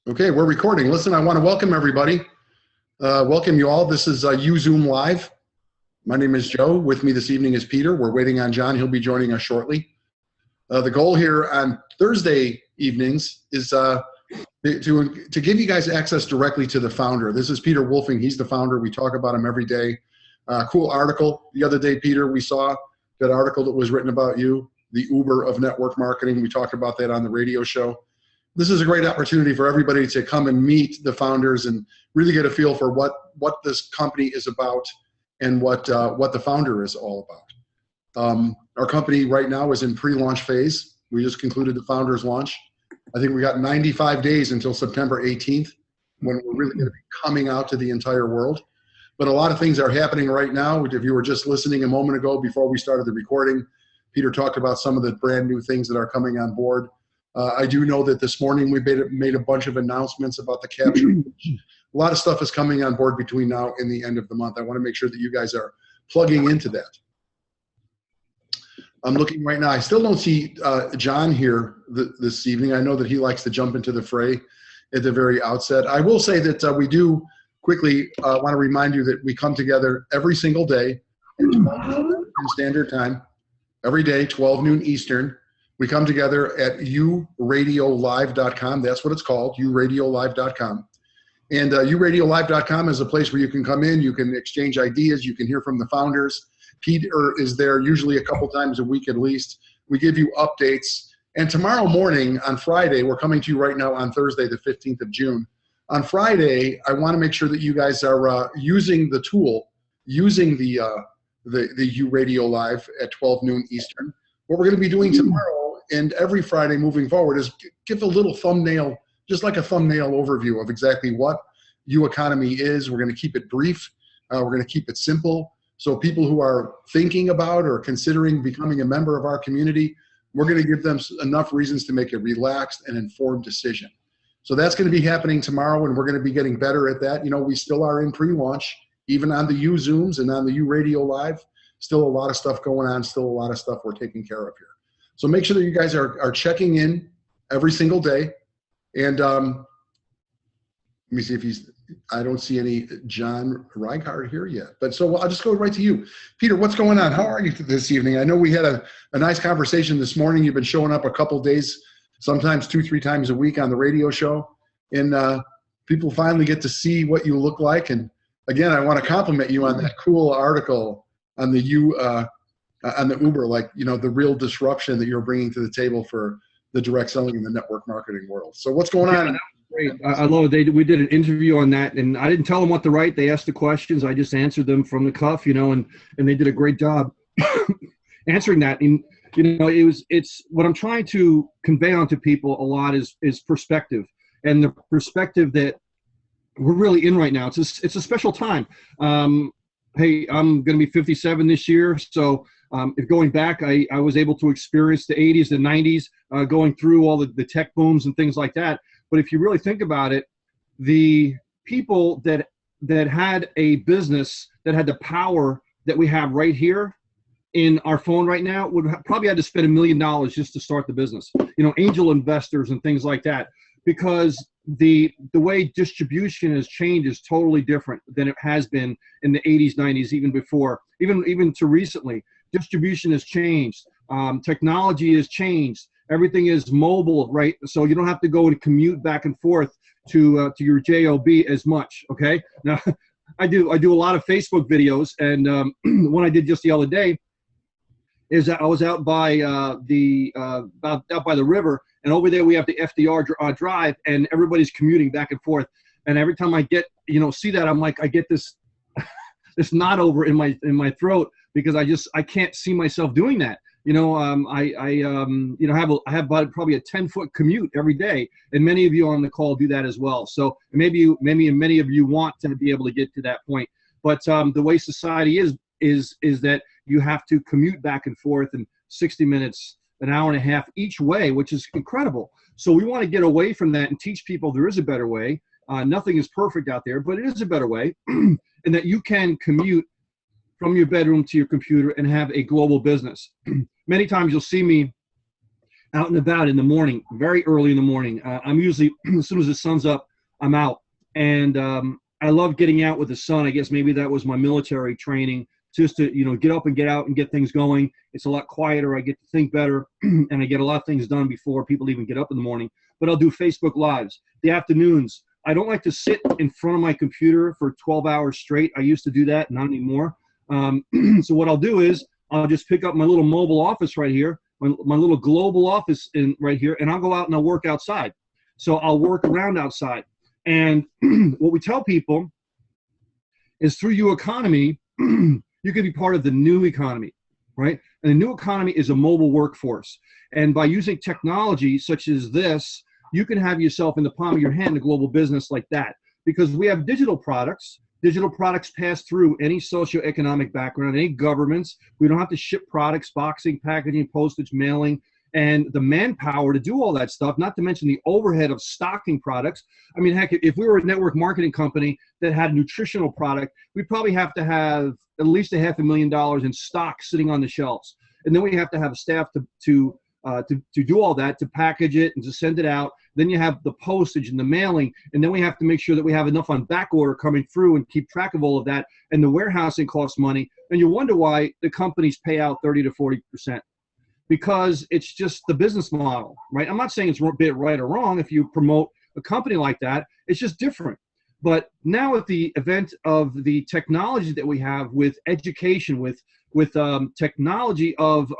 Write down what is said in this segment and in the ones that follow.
Okay, we're recording. Listen, I want to welcome everybody. Welcome you all. This is Zoom Live. My name is Joe. With me this evening is Peter. We're waiting on John. He'll be joining us shortly. The goal here on Thursday evenings is to give you guys access directly to the founder. This is Peter Wolfing. He's the founder. We talk about him every day. Cool article. The other day, Peter, we saw that article that was written about you, the Uber of network marketing. We talked about that on the radio show. This is a great opportunity for everybody to come and meet the founders and really get a feel for what this company is about and what the founder is all about. Our company right now is in pre-launch phase. We just concluded the founders launch. I think we got 95 days until September 18th when we're really going to be coming out to the entire world. But a lot of things are happening right now. If you were just listening a moment ago before we started the recording, Peter talked about some of the brand new things that are coming on board. I do know that this morning we made a bunch of announcements about the capture. A lot of stuff is coming on board between now and the end of the month. I want to make sure that you guys are plugging into that. I'm looking right now. I still don't see John here this evening. I know that he likes to jump into the fray at the very outset. I will say that we do quickly want to remind you that we come together every single day at 12 noon Standard Time, every day, 12 noon Eastern. We come together at uradiolive.com. That's what it's called, uradiolive.com. And uradiolive.com is a place where you can come in, you can exchange ideas, you can hear from the founders. Peter is there usually a couple times a week at least. We give you updates. And tomorrow morning on Friday, we're coming to you right now on Thursday, the 15th of June. On Friday, I want to make sure that you guys are using the tool, using the URadio Live at 12 noon Eastern. What we're going to be doing tomorrow and every Friday moving forward is give a little thumbnail, just like a thumbnail overview of exactly what UEconomy is. We're going to keep it brief. We're going to keep it simple. So people who are thinking about or considering becoming a member of our community, we're going to give them enough reasons to make a relaxed and informed decision. So that's going to be happening tomorrow, and we're going to be getting better at that. You know, we still are in pre-launch, even on the Zooms and on the Radio Live. Still a lot of stuff going on, still a lot of stuff we're taking care of here. So make sure that you guys are checking in every single day. And let me see if I don't see any John Reichardt here yet. But so I'll just go right to you. Peter, what's going on? How are you this evening? I know we had a nice conversation this morning. You've been showing up a couple days, sometimes 2-3 times a week on the radio show. And people finally get to see what you look like. And again, I want to compliment you on that cool article on the Uber, like, you know, the real disruption that you're bringing to the table for the direct selling in the network marketing world. So what's going on? Great. I love it. We did an interview on that, and I didn't tell them what to write. They asked the questions. I just answered them from the cuff, you know, and they did a great job answering that. And, you know, it's what I'm trying to convey onto people a lot is perspective, and the perspective that we're really in right now. It's a special time. Hey, I'm going to be 57 this year, so if going back, I was able to experience the 80s, the 90s, going through all the tech booms and things like that. But if you really think about it, the people that had a business that had the power that we have right here in our phone right now would probably had to spend $1 million just to start the business. You know, angel investors and things like that, because the way distribution has changed is totally different than it has been in the 80s, 90s, even before, even to recently. Distribution has changed. Technology has changed. Everything is mobile, right? So you don't have to go and commute back and forth to your job as much. Okay. Now, I do a lot of Facebook videos, and one I did just the other day is that I was out by out by the river, and over there we have the FDR drive, and everybody's commuting back and forth. And every time I get see that, I'm like, I get this this knot over in my throat, because I can't see myself doing that. You know, I have about probably a 10-foot commute every day, and many of you on the call do that as well. So maybe many of you want to be able to get to that point. But the way society is that you have to commute back and forth in 60 minutes, an hour and a half each way, which is incredible. So we want to get away from that and teach people there is a better way. Nothing is perfect out there, but it is a better way, and that you can commute from your bedroom to your computer and have a global business. Many times you'll see me out and about in the morning, very early in the morning. I'm usually, as soon as the sun's up, I'm out. And I love getting out with the sun. I guess maybe that was my military training, just to, get up and get out and get things going. It's a lot quieter. I get to think better, and I get a lot of things done before people even get up in the morning. But I'll do Facebook Lives. The afternoons, I don't like to sit in front of my computer for 12 hours straight. I used to do that, not anymore. So what I'll do is I'll just pick up my little mobile office right here, my little global office right here, and I'll go out and I'll work outside. So I'll work around outside. And what we tell people is through your economy, you can be part of the new economy, right? And the new economy is a mobile workforce. And by using technology such as this, you can have yourself in the palm of your hand a global business like that. Because we have digital products. Digital products pass through any socioeconomic background, any governments. We don't have to ship products, boxing, packaging, postage, mailing, and the manpower to do all that stuff, not to mention the overhead of stocking products. I mean, heck, if we were a network marketing company that had a nutritional product, we'd probably have to have at least $500,000 in stock sitting on the shelves. And then we have to have a staff to do all that, to package it and to send it out. Then you have the postage and the mailing, and then we have to make sure that we have enough on back order coming through and keep track of all of that. And the warehousing costs money. And you wonder why the companies pay out 30 to 40%. Because it's just the business model, right? I'm not saying it's a bit right or wrong if you promote a company like that. It's just different. But now at the event of the technology that we have with education, with technology of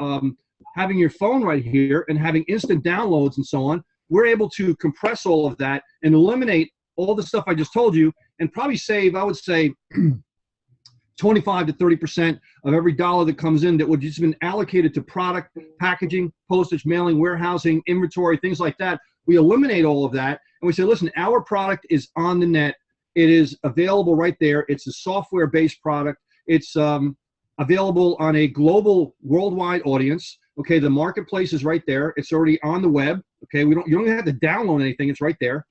having your phone right here and having instant downloads and so on, we're able to compress all of that and eliminate all the stuff I just told you and probably save, I would say, 25 to 30% of every dollar that comes in that would just been allocated to product, packaging, postage, mailing, warehousing, inventory, things like that. We eliminate all of that and we say, listen, our product is on the net. It is available right there. It's a software-based product. It's available on a global, worldwide audience. Okay, the marketplace is right there. It's already on the web. Okay, you don't even have to download anything. It's right there.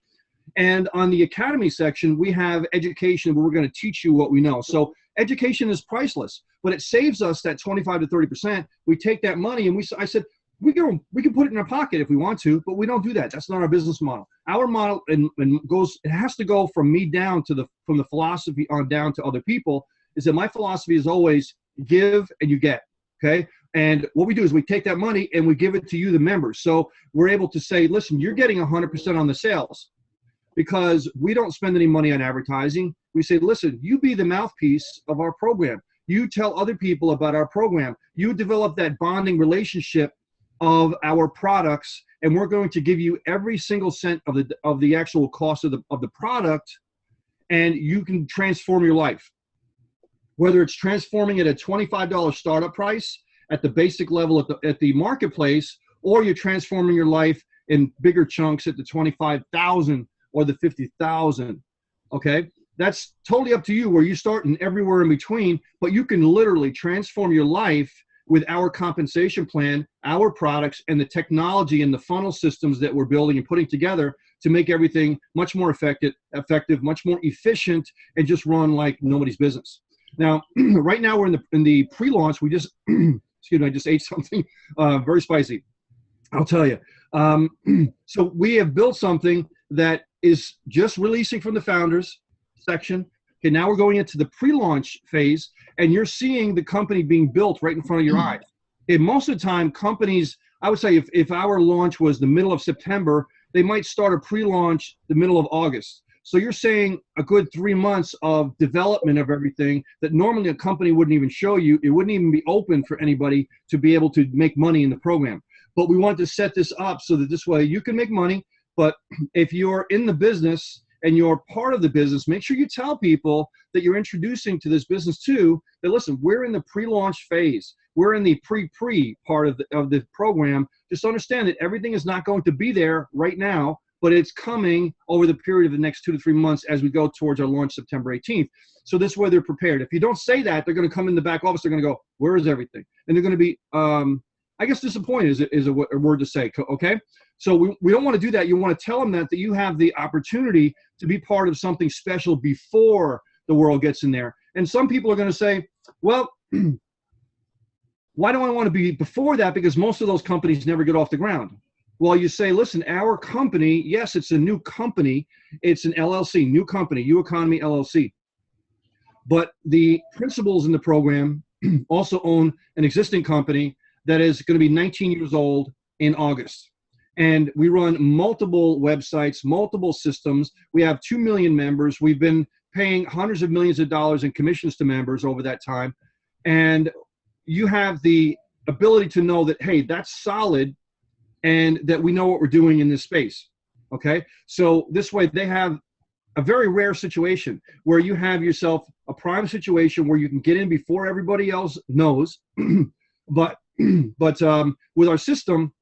And on the Academy section, we have education where we're going to teach you what we know. So education is priceless, but it saves us that 25 to 30%. We take that money and I said, we can put it in our pocket if we want to, but we don't do that. That's not our business model. Our model it has to go from me down to from the philosophy on down to other people, is that my philosophy is always give and you get. Okay. And what we do is we take that money and we give it to you, the members. So we're able to say, listen, you're getting 100% on the sales because we don't spend any money on advertising. We say, listen, you be the mouthpiece of our program. You tell other people about our program. You develop that bonding relationship of our products, and we're going to give you every single cent of the actual cost of the product, and you can transform your life. Whether it's transforming at a $25 startup price at the basic level at the marketplace, or you're transforming your life in bigger chunks at the $25,000 or the $50,000. Okay, that's totally up to you where you start and everywhere in between. But you can literally transform your life with our compensation plan, our products, and the technology and the funnel systems that we're building and putting together to make everything much more effective, much more efficient, and just run like nobody's business. Now, right now we're in the pre-launch. We just, excuse me, I just ate something very spicy. I'll tell you. So we have built something that is just releasing from the founders section. Okay, now we're going into the pre-launch phase, and you're seeing the company being built right in front of your eyes. And most of the time, companies, I would say if our launch was the middle of September, they might start a pre-launch the middle of August. So you're saying a good 3 months of development of everything that normally a company wouldn't even show you. It wouldn't even be open for anybody to be able to make money in the program. But we want to set this up so that this way you can make money. But if you're in the business and you're part of the business, make sure you tell people that you're introducing to this business too, that listen, we're in the pre-launch phase. We're in the pre part of the program. Just understand that everything is not going to be there right now, but it's coming over the period of the next 2 to 3 months as we go towards our launch September 18th. So this way they're prepared. If you don't say that, they're going to come in the back office. They're going to go, where is everything? And they're going to be, I guess disappointed is a word to say, okay? So we don't want to do that. You want to tell them that you have the opportunity to be part of something special before the world gets in there. And some people are going to say, well, why do I want to be before that? Because most of those companies never get off the ground. Well, you say, listen, our company, yes, it's a new company. It's an LLC, new company, U Economy LLC. But the principals in the program also own an existing company that is going to be 19 years old in August. And we run multiple websites, multiple systems. We have 2 million members. We've been paying hundreds of millions of dollars in commissions to members over that time. And you have the ability to know that, hey, that's solid and that we know what we're doing in this space. Okay. So this way they have a very rare situation where you have yourself a prime situation where you can get in before everybody else knows. but with our system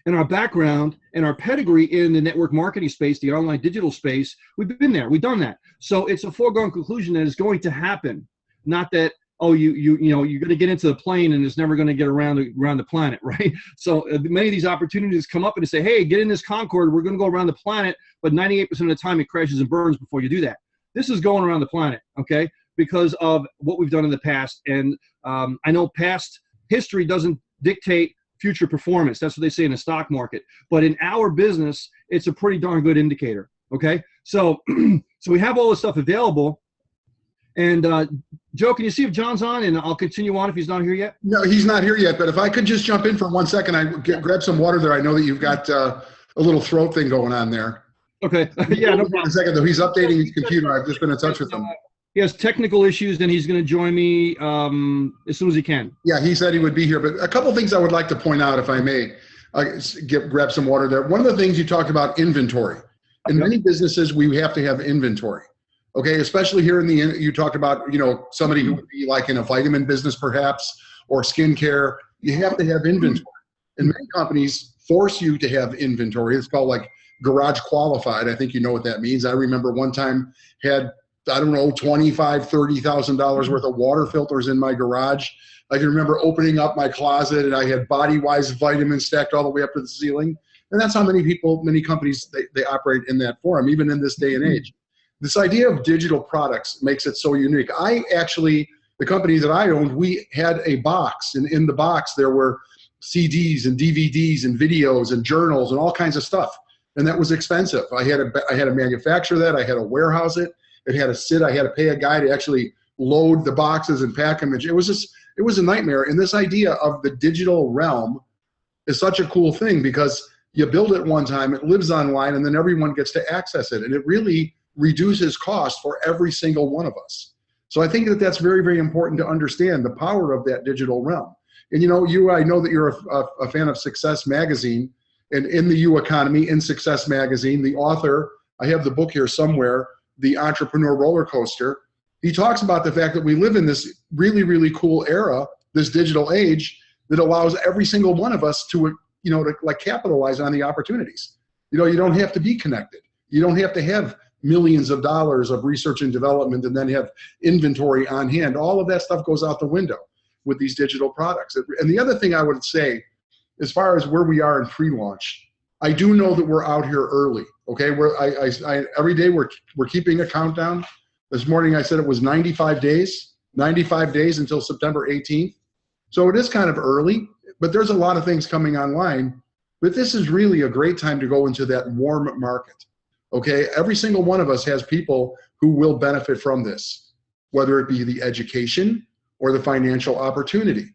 and our background and our pedigree in the network marketing space, the online digital space, we've been there, we've done that. So it's a foregone conclusion that it's going to happen. Not that, oh, you're going to get into the plane and it's never going to get around the planet, right? So many of these opportunities come up and they say, hey, get in this Concorde, we're going to go around the planet, but 98% of the time it crashes and burns before you do that. This is going around the planet, okay, because of what we've done in the past. And I know past history doesn't dictate future performance. That's what they say in the stock market. But in our business, it's a pretty darn good indicator, okay? So, so we have all this stuff available. And Joe, can you see if John's on? And I'll continue on if he's not here yet. No, he's not here yet. But if I could just jump in for 1 second, grab some water there. I know that you've got a little throat thing going on there. Okay. Yeah, no problem. 1 second, though. He's updating his computer. I've just been in touch with him. He has technical issues, and he's going to join me as soon as he can. Yeah, he said he would be here. But a couple things I would like to point out, if I may, grab some water there. One of the things you talked about, inventory. In many businesses, we have to have inventory. Okay, especially here in you talked about, somebody who would be like in a vitamin business perhaps, or skincare. You have to have inventory. And many companies force you to have inventory. It's called like garage qualified. I think you know what that means. I remember one time had, I don't know, $25,000, $30,000 worth of water filters in my garage. I can remember opening up my closet and I had Body-Wise vitamins stacked all the way up to the ceiling. And that's how many companies, they operate in that form, even in this day and age. This idea of digital products makes it so unique. The company that I owned, we had a box, and in the box there were CDs and DVDs and videos and journals and all kinds of stuff. And that was expensive. I had to manufacture that. I had to warehouse it. I had to pay a guy to actually load the boxes and pack them. It was a nightmare. And this idea of the digital realm is such a cool thing because you build it one time, it lives online, and then everyone gets to access it. And it really reduces cost for every single one of us. So I think that that's very, very important to understand the power of that digital realm. And I know that you're a fan of Success Magazine, and in the U Economy, in Success Magazine, the author, I have the book here somewhere, The Entrepreneur Roller Coaster. He talks about the fact that we live in this really, really cool era, this digital age that allows every single one of us to capitalize on the opportunities. You don't have to be connected. You don't have to have millions of dollars of research and development and then have inventory on hand. All of that stuff goes out the window with these digital products. And the other thing I would say, as far as where we are in pre-launch, I do know that we're out here early. Okay, every day we're keeping a countdown. This morning I said it was 95 days until September 18th. So it is kind of early, but there's a lot of things coming online. But this is really a great time to go into that warm market. Okay, every single one of us has people who will benefit from this, whether it be the education or the financial opportunity.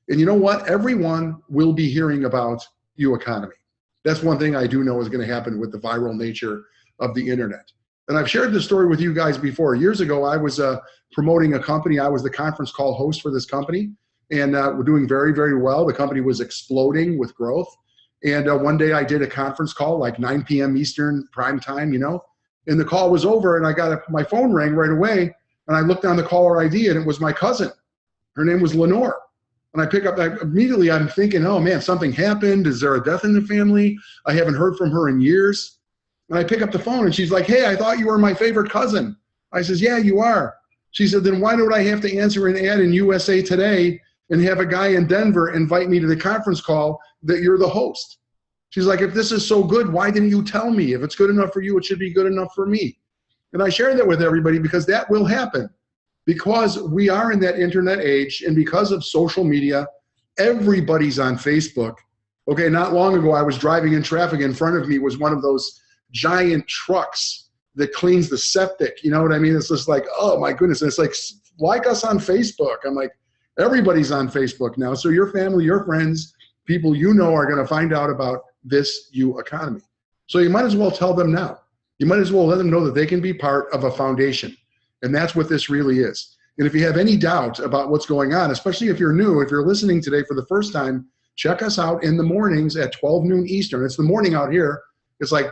And you know what? Everyone will be hearing about U Economy. That's one thing I do know is going to happen with the viral nature of the internet. And I've shared this story with you guys before. Years ago, I was promoting a company. I was the conference call host for this company, and we're doing very, very well. The company was exploding with growth. And one day I did a conference call, like 9 p.m. Eastern prime time, and the call was over and my phone rang right away, and I looked on the caller ID and it was my cousin. Her name was Lenore. And I pick up, immediately I'm thinking, oh man, something happened. Is there a death in the family? I haven't heard from her in years. And I pick up the phone and she's like, hey, I thought you were my favorite cousin. I says, yeah, you are. She said, then why don't I have to answer an ad in USA Today and have a guy in Denver invite me to the conference call that you're the host? She's like, if this is so good, why didn't you tell me? If it's good enough for you, it should be good enough for me. And I share that with everybody because that will happen. Because we are in that internet age, and because of social media, everybody's on Facebook, Okay, not long ago, I was driving in traffic. In front of me was one of those giant trucks that cleans the septic. You know what I mean? It's just like, oh my goodness. And it's like us on Facebook. I'm like, everybody's on Facebook now. So your family, your friends, people you know are going to find out about this U economy. So you might as well tell them now. You might as well let them know that they can be part of a foundation. And that's what this really is. And if you have any doubt about what's going on, especially if you're new, if you're listening today for the first time, check us out in the mornings at 12 noon Eastern. It's the morning out here. It's like,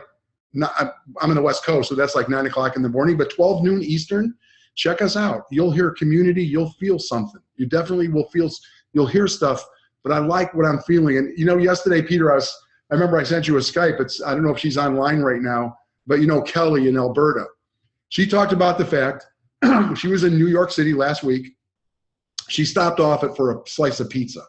I'm in the West Coast, so that's like 9 o'clock in the morning, but 12 noon Eastern, check us out. You'll hear community. You'll feel something. You definitely will feel, you'll hear stuff, but I like what I'm feeling. And, you know, yesterday, Peter, I remember I sent you a Skype. I don't know if she's online right now, but you know, Kelly in Alberta. She talked about the fact she was in New York City last week. She stopped off for a slice of pizza.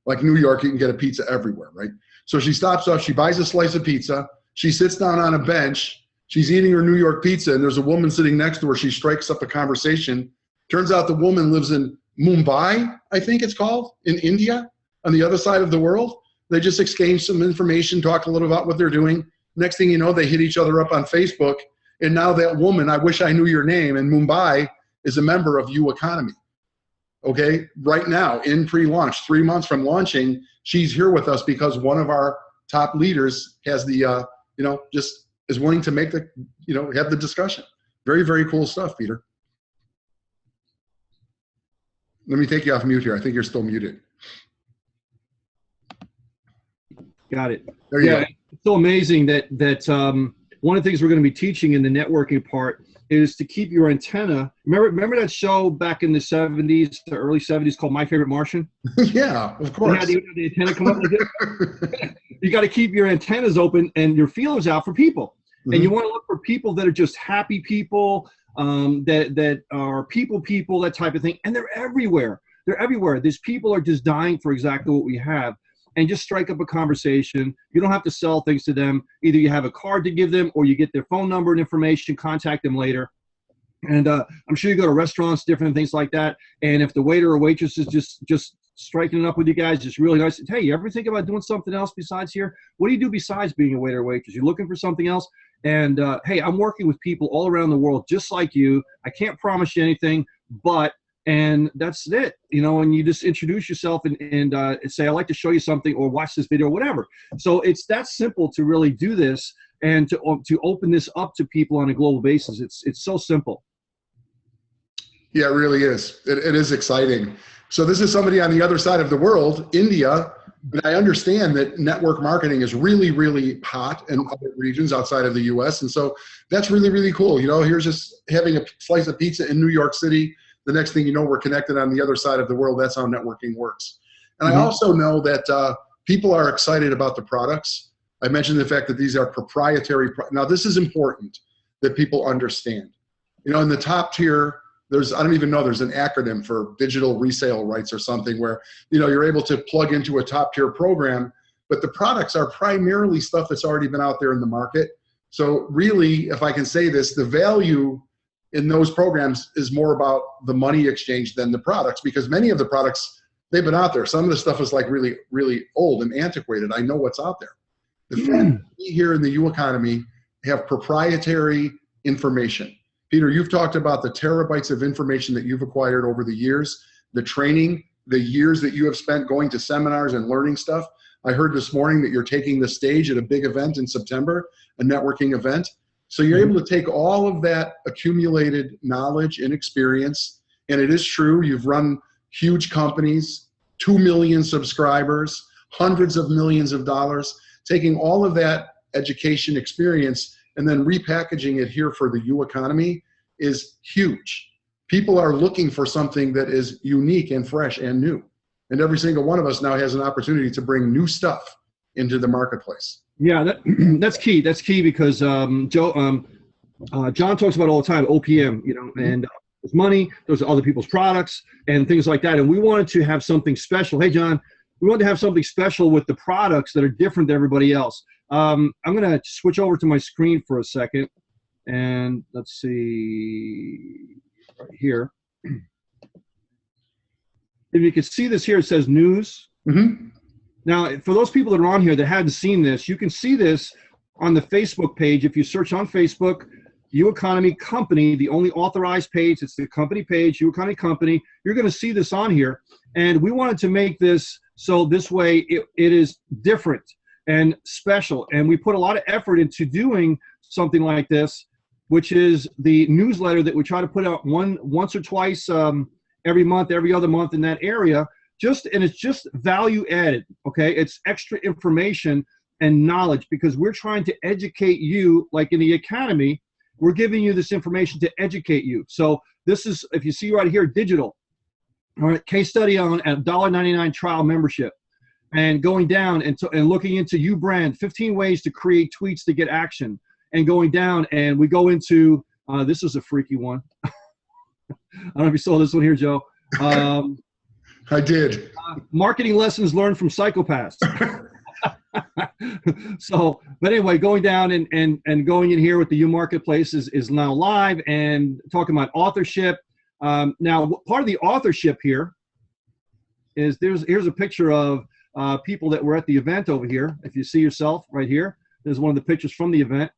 Like New York, you can get a pizza everywhere, right? So she stops off, she buys a slice of pizza, she sits down on a bench, she's eating her New York pizza, and there's a woman sitting next to her. She strikes up a conversation. Turns out the woman lives in Mumbai, I think it's called, in India, on the other side of the world. They just exchange some information, talk a little about what they're doing. Next thing you know, they hit each other up on Facebook, and now that woman, I wish I knew your name, in Mumbai is a member of U Economy. Okay, right now in pre-launch, 3 months from launching, she's here with us because one of our top leaders has the, just is willing to make the, have the discussion. Very, very cool stuff, Peter. Let me take you off mute here. I think you're still muted. Got it. There you go. It's so amazing that one of the things we're going to be teaching in the networking part is to keep your antenna. Remember that show back in the 70s, the early 70s called My Favorite Martian? Yeah, of course. You had the antenna come up like this. You got to keep your antennas open and your feelers out for people. Mm-hmm. And you want to look for people that are just happy people, that are people, that type of thing. And they're everywhere. They're everywhere. These people are just dying for exactly what we have. And just strike up a conversation. You don't have to sell things to them. Either you have a card to give them or you get their phone number and information, contact them later. And I'm sure you go to restaurants, different things like that. And if the waiter or waitress is just striking it up with you guys, just really nice. Hey, you ever think about doing something else besides here? What do you do besides being a waiter or waitress? You're looking for something else? And hey, I'm working with people all around the world just like you. I can't promise you anything, and that's it, and you just introduce yourself and say, I'd like to show you something or watch this video or whatever. So it's that simple to really do this and to open this up to people on a global basis. It's so simple. Yeah, it really is. It is exciting. So this is somebody on the other side of the world, India, and I understand that network marketing is really, really hot in other regions outside of the US. And so that's really, really cool. Here's just having a slice of pizza in New York City. The next thing you know, we're connected on the other side of the world. That's how networking works. And I also know that people are excited about the products. I mentioned the fact that these are proprietary. Now, this is important that people understand. In the top tier, I don't even know, there's an acronym for digital resale rights or something where, you're able to plug into a top tier program, but the products are primarily stuff that's already been out there in the market. So really, if I can say this, the value in those programs is more about the money exchange than the products, because many of the products, they've been out there. Some of the stuff is like really, really old and antiquated. I know what's out there. The fact that we here in the U economy have proprietary information. Peter, you've talked about the terabytes of information that you've acquired over the years, the training, the years that you have spent going to seminars and learning stuff. I heard this morning that you're taking the stage at a big event in September, a networking event. So you're able to take all of that accumulated knowledge and experience, and it is true, you've run huge companies, 2 million subscribers, hundreds of millions of dollars, taking all of that education experience and then repackaging it here for the U economy is huge. People are looking for something that is unique and fresh and new. And every single one of us now has an opportunity to bring new stuff into the marketplace. Yeah, that's key. That's key because John talks about all the time, OPM, and there's money, those are other people's products and things like that. And we wanted to have something special. Hey, John, we wanted to have something special with the products that are different than everybody else. I'm going to switch over to my screen for a second. And let's see right here. If you can see this here, it says news. Mm-hmm. Now, for those people that are on here that hadn't seen this, you can see this on the Facebook page. If you search on Facebook, U Economy Company, the only authorized page, it's the company page, U Economy Company, you're going to see this on here. And we wanted to make this so this way it is different and special. And we put a lot of effort into doing something like this, which is the newsletter that we try to put out once or twice every month, every other month in that area. And it's just value added, okay? It's extra information and knowledge because we're trying to educate you, like in the academy, we're giving you this information to educate you. So this is, if you see right here, digital. All right, case study on a $1.99 trial membership. And going down and looking into uBrand, 15 ways to create tweets to get action. And going down, and we go into, this is a freaky one. I don't know if you saw this one here, Joe. I did. Marketing lessons learned from psychopaths. So, but anyway, going down and going in here with the U Marketplace is now live and talking about authorship. Now, part of the authorship here is here's a picture of people that were at the event over here. If you see yourself right here, there's one of the pictures from the event.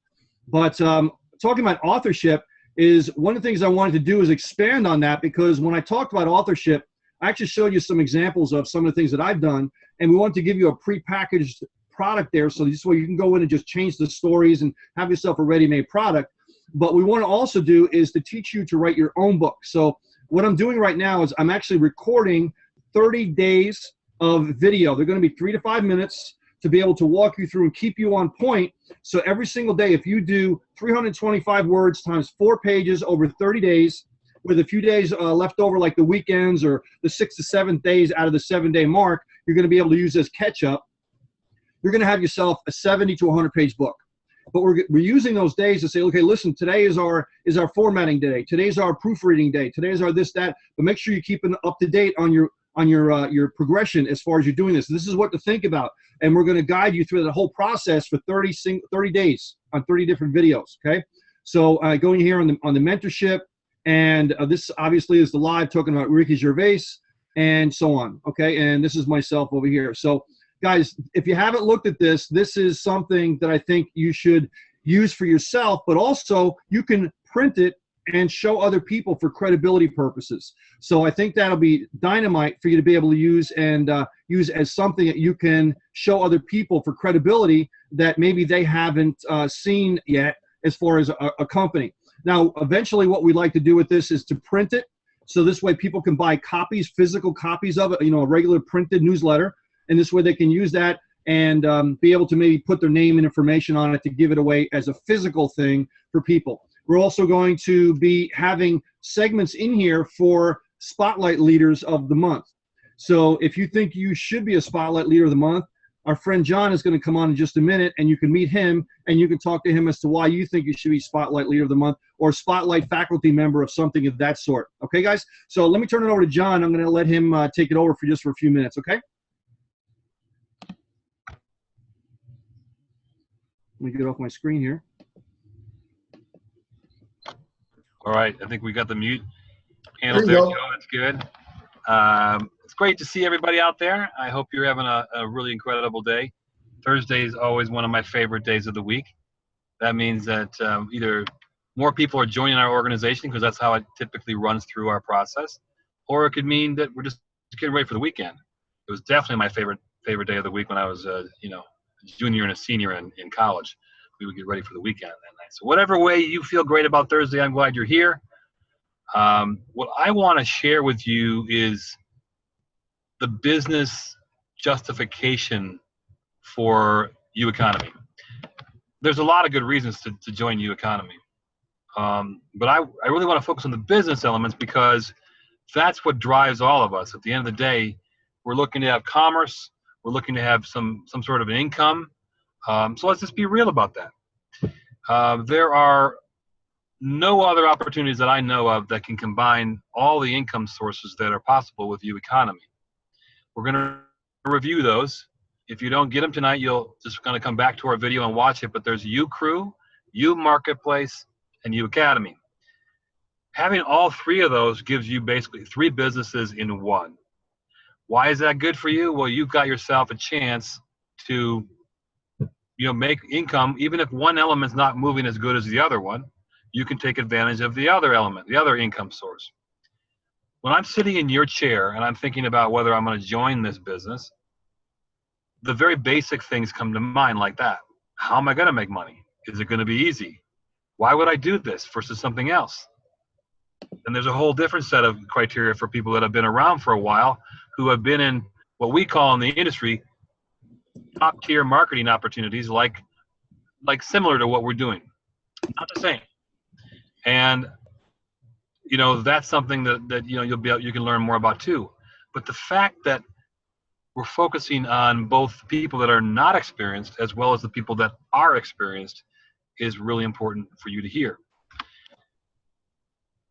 But talking about authorship is one of the things I wanted to do is expand on that, because when I talked about authorship, I actually showed you some examples of some of the things that I've done, and we want to give you a prepackaged product there, so this way you can go in and just change the stories and have yourself a ready-made product. But we want to also do is to teach you to write your own book. So what I'm doing right now is I'm actually recording 30 days of video. They're going to be 3 to 5 minutes to be able to walk you through and keep you on point. So every single day, if you do 325 words times 4 pages over 30 days, with a few days left over, like the weekends or the 6th to 7th days out of the 7-day mark, you're going to be able to use as catch-up. You're going to have yourself a 70 to 100-page book. But we're using those days to say, okay, listen, today is our formatting day. Today's our proofreading day. Today's our this, that. But make sure you keep it up to date on your progression as far as you're doing this. This is what to think about, and we're going to guide you through the whole process for 30 days on 30 different videos. Okay, so going here on the mentorship. And this obviously is the live talking about Ricky Gervais and so on. Okay, and this is myself over here. So guys, if you haven't looked at this, this is something that I think you should use for yourself, but also you can print it and show other people for credibility purposes. So I think that'll be dynamite for you to be able to use and use as something that you can show other people for credibility that maybe they haven't seen yet as far as a company. Now, eventually what we'd like to do with this is to print it. So this way people can buy copies, physical copies of it, a regular printed newsletter. And this way they can use that and be able to maybe put their name and information on it to give it away as a physical thing for people. We're also going to be having segments in here for Spotlight Leaders of the Month. So if you think you should be a Spotlight Leader of the Month, our friend John is going to come on in just a minute, and you can meet him, and you can talk to him as to why you think you should be Spotlight Leader of the Month or Spotlight faculty member of something of that sort. Okay, guys? So let me turn it over to John. I'm going to let him take it over for a few minutes, okay? Let me get off my screen here. All right, I think we got the mute handled there, Joe. That's good. It's great to see everybody out there. I hope you're having a really incredible day. Thursday is always one of my favorite days of the week. That means that either more people are joining our organization, because that's how it typically runs through our process, or it could mean that we're just getting ready for the weekend. It was definitely my favorite day of the week when I was, a junior and a senior in college. We would get ready for the weekend that night. So whatever way you feel great about Thursday, I'm glad you're here. What I want to share with you is the business justification for U Economy. There's a lot of good reasons to join U Economy. But I really want to focus on the business elements, because that's what drives all of us. At the end of the day, we're looking to have commerce. We're looking to have some sort of an income. So let's just be real about that. There are no other opportunities that I know of that can combine all the income sources that are possible with U Economy. We're going to review those. If you don't get them tonight, you'll just going to come back to our video and watch it. But there's U Crew, U Marketplace, and U Academy. Having all 3 of those gives you basically 3 businesses in one. Why is that good for you? Well, you've got yourself a chance to, make income. Even if one element's not moving as good as the other one, you can take advantage of the other element, the other income source. When I'm sitting in your chair and I'm thinking about whether I'm going to join this business, the very basic things come to mind like that. How am I going to make money? Is it going to be easy? Why would I do this versus something else? And there's a whole different set of criteria for people that have been around for a while, who have been in what we call in the industry top tier marketing opportunities, like similar to what we're doing. Not the same. And that's something that you can learn more about too. But the fact that we're focusing on both people that are not experienced as well as the people that are experienced is really important for you to hear.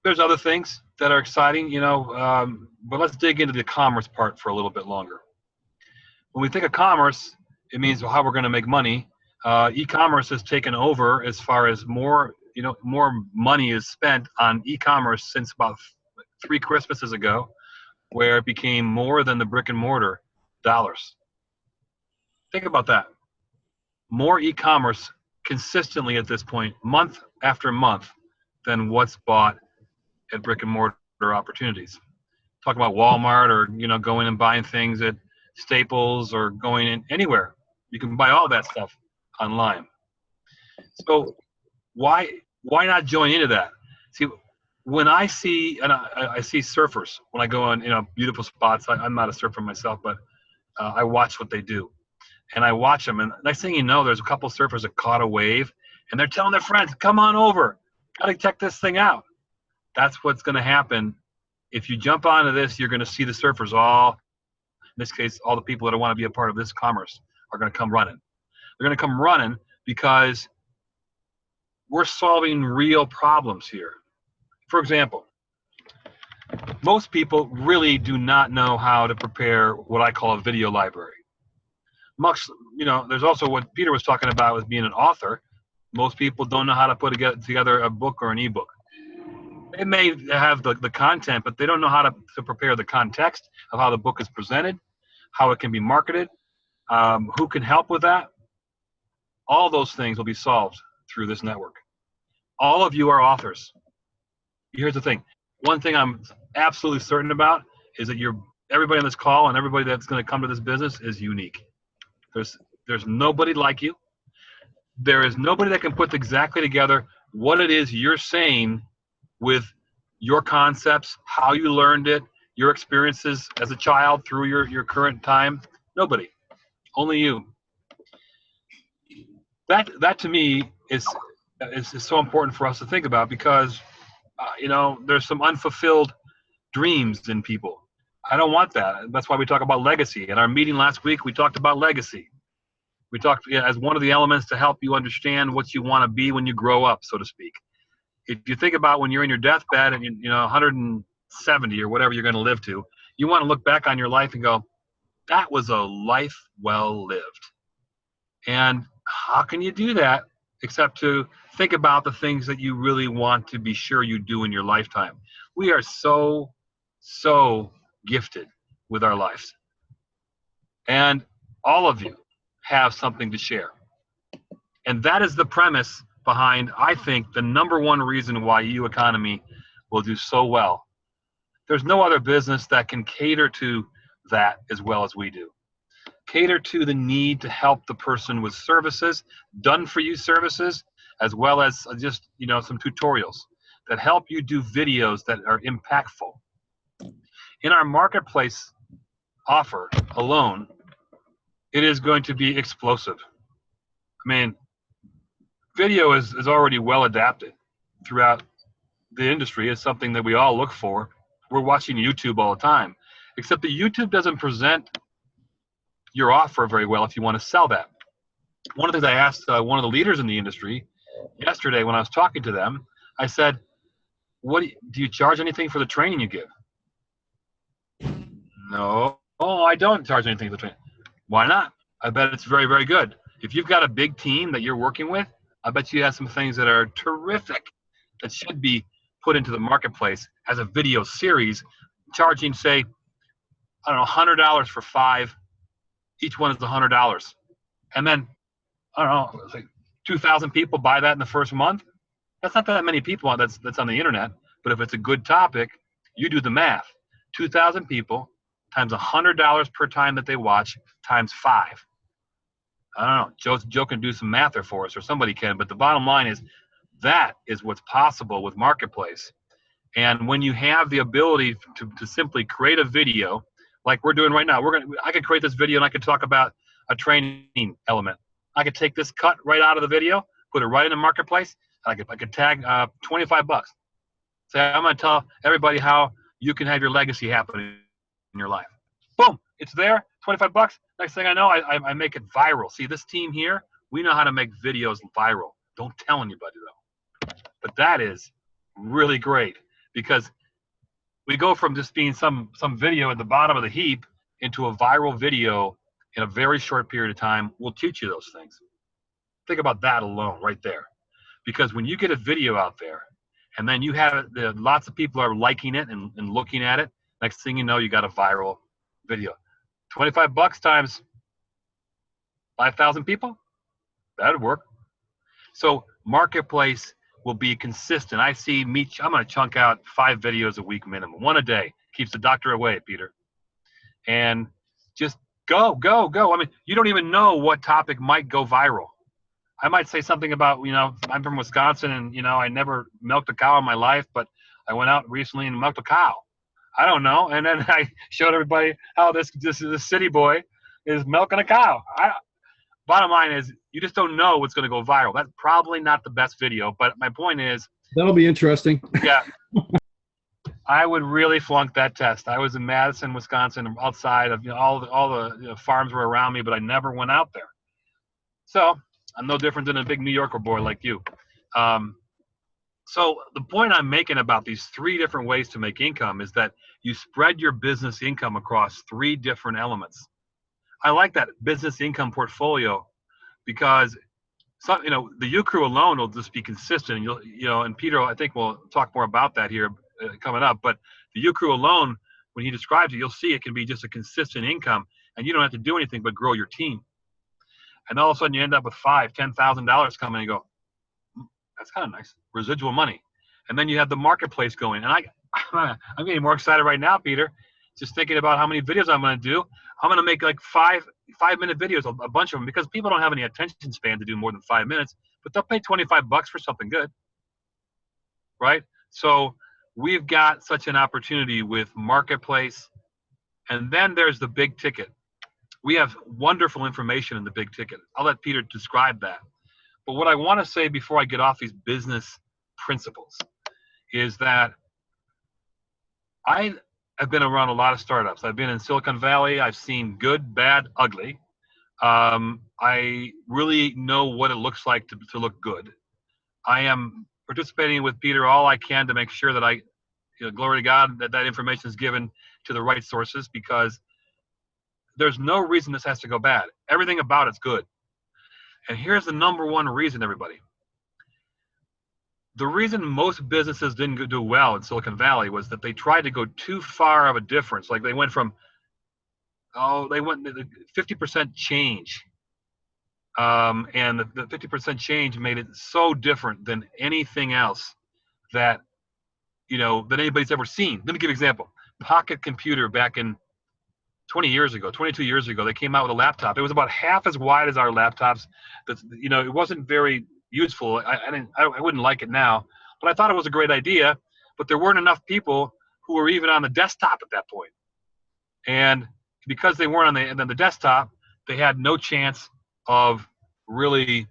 There's other things that are exciting, but let's dig into the commerce part for a little bit longer. When we think of commerce, it means how we're going to make money. E-commerce has taken over as far as more money is spent on e-commerce since about 3 Christmases ago, where it became more than the brick and mortar dollars. Think about that. More e-commerce consistently at this point, month after month, than what's bought at brick and mortar opportunities. Talk about Walmart or going and buying things at Staples or going in anywhere. You can buy all that stuff online. So why not join into that? See, when I see I see surfers when I go on beautiful spots. I'm not a surfer myself, but I watch what they do, and I watch them. And next thing you know, there's a couple surfers that caught a wave, and they're telling their friends, "Come on over, gotta check this thing out." That's what's going to happen. If you jump onto this, you're going to see the surfers all, in this case, all the people that want to be a part of this commerce are going to come running. They're going to come running because we're solving real problems here. For example, most people really do not know how to prepare what I call a video library. There's also what Peter was talking about with being an author. Most people don't know how to put together a book or an ebook. They may have the content, but they don't know how to prepare the context of how the book is presented, how it can be marketed, who can help with that. All those things will be solved through this network. All of you are authors. Here's the thing. One thing I'm absolutely certain about is that everybody on this call and everybody that's going to come to this business is unique. There's nobody like you. There is nobody that can put exactly together what it is you're saying with your concepts, how you learned it, your experiences as a child through your current time. Nobody. Only you. That to me is so important for us to think about, because there's some unfulfilled dreams in people. I don't want that. That's why we talk about legacy. In our meeting last week, we talked about legacy. We talked as one of the elements to help you understand what you want to be when you grow up, so to speak. If you think about when you're in your deathbed and 170 or whatever you're going to live to, you want to look back on your life and go, that was a life well lived. And how can you do that except to think about the things that you really want to be sure you do in your lifetime? We are so gifted with our lives. And all of you have something to share. And that is the premise behind, I think, the number one reason why U Economy will do so well. There's no other business that can cater to that as well as we do. Cater to the need to help the person with services, done for you services, as well as just some tutorials that help you do videos that are impactful. In our marketplace offer alone, it is going to be explosive. I mean, video is already well adapted throughout the industry. It's something that we all look for. We're watching YouTube all the time, except that YouTube doesn't present your offer very well if you want to sell that. One of the things I asked one of the leaders in the industry yesterday when I was talking to them, I said, "What do you charge anything for the training you give?" "No, I don't charge anything for the training." "Why not?" "I bet it's very, very good. If you've got a big team that you're working with, I bet you have some things that are terrific that should be put into the marketplace as a video series, charging, say, I don't know, $100 for 5. Each one is $100. And then, I don't know, it's like 2,000 people buy that in the first month. That's not that many people that's on the internet. But if it's a good topic, you do the math. 2,000 people times $100 per time that they watch times 5. I don't know. Joe can do some math there for us, or somebody can. But the bottom line is that is what's possible with Marketplace. And when you have the ability to simply create a video, like we're doing right now, I could create this video and I could talk about a training element. I could take this cut right out of the video, put it right in the Marketplace. I could tag $25. Say, I'm going to tell everybody how you can have your legacy happen in your life. Boom, it's there, $25. Next thing I know, I make it viral. See, this team here, we know how to make videos viral. Don't tell anybody, though. But that is really great, because we go from just being some video at the bottom of the heap into a viral video in a very short period of time. We'll teach you those things. Think about that alone right there. Because when you get a video out there, and then you have it, lots of people are liking it and looking at it, next thing you know, you got a viral video. $25 times 5,000 people, that'd work. So Marketplace will be consistent. I see I'm going to chunk out 5 videos a week minimum, 1 a day. Keeps the doctor away, Peter. And just go. I mean, you don't even know what topic might go viral. I might say something about, I'm from Wisconsin and, I never milked a cow in my life, but I went out recently and milked a cow. I don't know. And then I showed everybody how this city boy is milking a cow. Bottom line is, you just don't know what's going to go viral. That's probably not the best video, but my point is. That'll be interesting. Yeah. I would really flunk that test. I was in Madison, Wisconsin, outside of, all the farms were around me, but I never went out there. So I'm no different than a big New Yorker boy like you. So the point I'm making about these 3 different ways to make income is that you spread your business income across 3 different elements. I like that business income portfolio, because the U Crew alone will just be consistent. And and Peter, I think we'll talk more about that here coming up. But the U Crew alone, when he describes it, you'll see it can be just a consistent income, and you don't have to do anything but grow your team. And all of a sudden you end up with $5,000, $10,000 coming, and you go, that's kind of nice, residual money. And then you have the Marketplace going. And I'm getting more excited right now, Peter, just thinking about how many videos I'm going to do. I'm going to make like 5-minute videos, a bunch of them, because people don't have any attention span to do more than 5 minutes, but they'll pay $25 for something good, right? So we've got such an opportunity with Marketplace. And then there's the big ticket. We have wonderful information in the big ticket. I'll let Peter describe that. But what I want to say before I get off these business principles is that I have been around a lot of startups. I've been in Silicon Valley. I've seen good, bad, ugly. I really know what it looks like to look good. I am participating with Peter all I can to make sure that glory to God, that information is given to the right sources, because there's no reason this has to go bad. Everything about it's good. And here's the number 1 reason, everybody. The reason most businesses didn't do well in Silicon Valley was that they tried to go too far of a difference. Like they went from, they went 50% change. And the 50% change made it so different than anything else that anybody's ever seen. Let me give you an example. Pocket Computer back in 22 years ago, they came out with a laptop. It was about half as wide as our laptops. It wasn't very useful. I wouldn't like it now, but I thought it was a great idea. But there weren't enough people who were even on the desktop at that point. And because they weren't on the desktop, they had no chance of really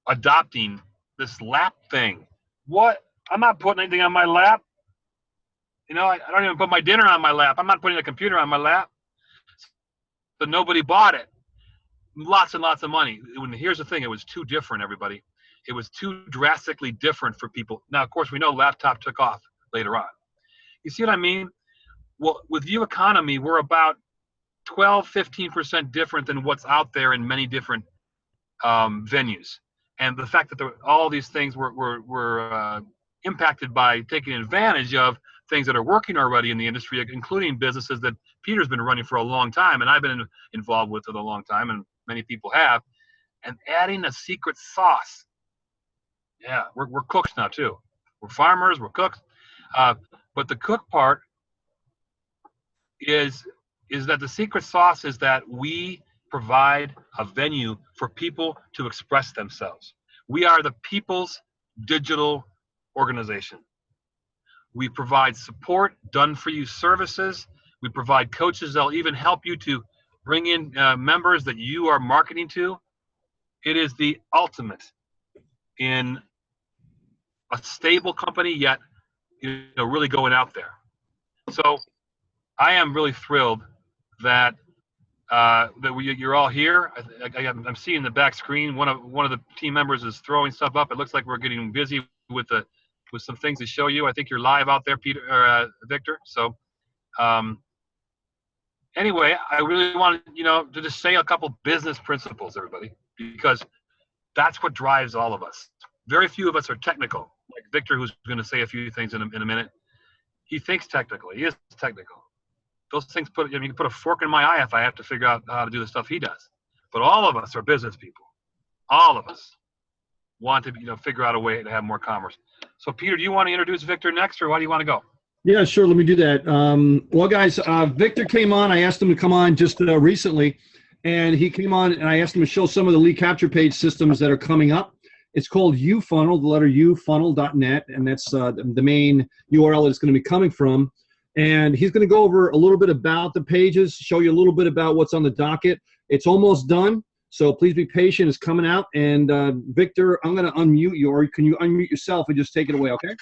adopting this lap thing. What? I'm not putting anything on my lap. I don't even put my dinner on my lap. I'm not putting a computer on my lap. But nobody bought it. Lots and lots of money. Here's the thing. It was too different, everybody. It was too drastically different for people. Now, of course, we know laptop took off later on. You see what I mean? Well, with U Economy, we're about 12-15% different than what's out there in many different venues. And the fact that all these things were impacted by taking advantage of things that are working already in the industry, including businesses that Peter's been running for a long time and I've been involved with for a long time, and many people have, and adding a secret sauce. Yeah, we're cooks now too. We're farmers, we're cooks. But the cook part is that the secret sauce is that we provide a venue for people to express themselves. We are the people's digital organization. We provide support, done for you services. We provide coaches that'll even help you to bring in members that you are marketing to. It is the ultimate in a stable company, yet really going out there. So I am really thrilled that you're all here. I'm seeing the back screen. One of the team members is throwing stuff up. It looks like we're getting busy with some things to show you. I think you're live out there, Peter or Victor. So anyway, I really want to just say a couple business principles, everybody, because that's what drives all of us. Very few of us are technical, like Victor, who's going to say a few things in a minute. He thinks technically. He is technical. Those things you can put a fork in my eye if I have to figure out how to do the stuff he does. But all of us are business people. All of us want to figure out a way to have more commerce. So Peter, do you want to introduce Victor next, or why do you want to go? Yeah, sure. Let me do that. Well, guys, Victor came on. I asked him to come on just recently, and he came on, and I asked him to show some of the lead capture page systems that are coming up. It's called uFunnel, the letter U, funnel.net, and that's the main URL that it's going to be coming from. And he's going to go over a little bit about the pages, show you a little bit about what's on the docket. It's almost done, so please be patient. It's coming out. And Victor, I'm going to unmute you, or can you unmute yourself and just take it away, okay?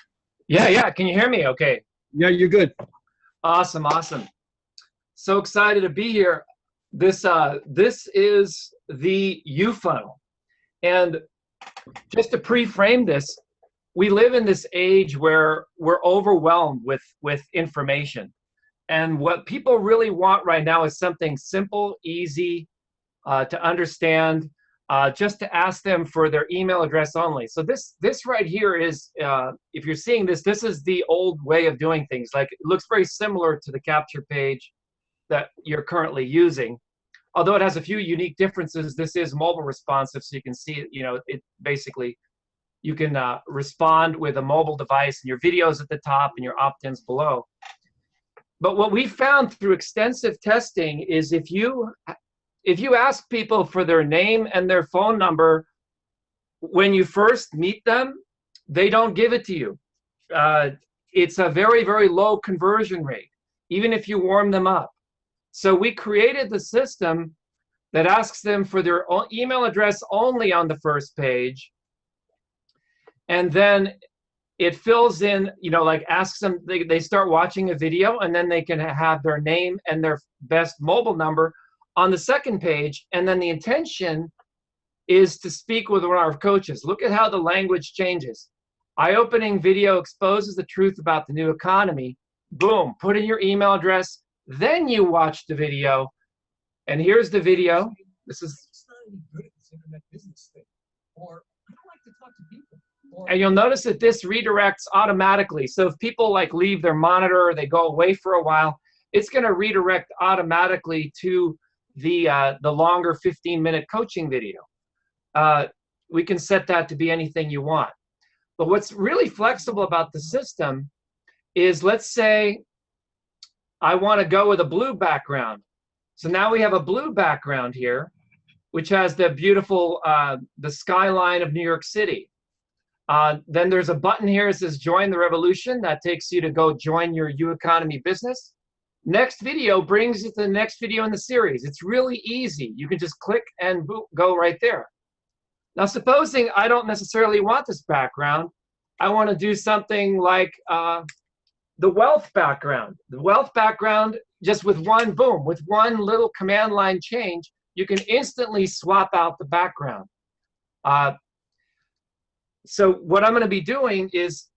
Yeah. Can you hear me okay? Yeah, you're good. Awesome. So excited to be here. This is the uFunnel. And just to pre-frame this, we live in this age where we're overwhelmed with information. And what people really want right now is something simple, easy to understand, just to ask them for their email address only. So this right here is, if you're seeing this, this is the old way of doing things. Like, it looks very similar to the capture page that you're currently using. Although it has a few unique differences, this is mobile responsive, so you can see it, it basically, you can respond with a mobile device, and your videos at the top and your opt-ins below. But what we found through extensive testing is if you ask people for their name and their phone number when you first meet them, they don't give it to you. It's a very, very low conversion rate, even if you warm them up. So we created the system that asks them for their email address only on the first page. And then it fills in, like asks them, they start watching a video, and then they can have their name and their best mobile number on the second page. And then the intention is to speak with one of our coaches. Look at how the language changes. Eye-opening video exposes the truth about the new economy. Boom, put in your email address. Then you watch the video. And here's the video. This is good at this internet business thing. Or I don't like to talk to people. And you'll notice that this redirects automatically. So if people leave their monitor or they go away for a while, it's going to redirect automatically to the longer 15-minute coaching video. We can set that to be anything you want. But what's really flexible about the system is, let's say I want to go with a blue background. So now we have a blue background here, which has the beautiful the skyline of New York City. Then there's a button here that says join the revolution. That takes you to go join your U-Economy business. Next video brings you to the next video in the series. It's really easy. You can just click and boom, go right there. Now, supposing I don't necessarily want this background. I want to do something like the wealth background. The wealth background, just with one boom, with one little command line change, you can instantly swap out the background. So what I'm going to be doing is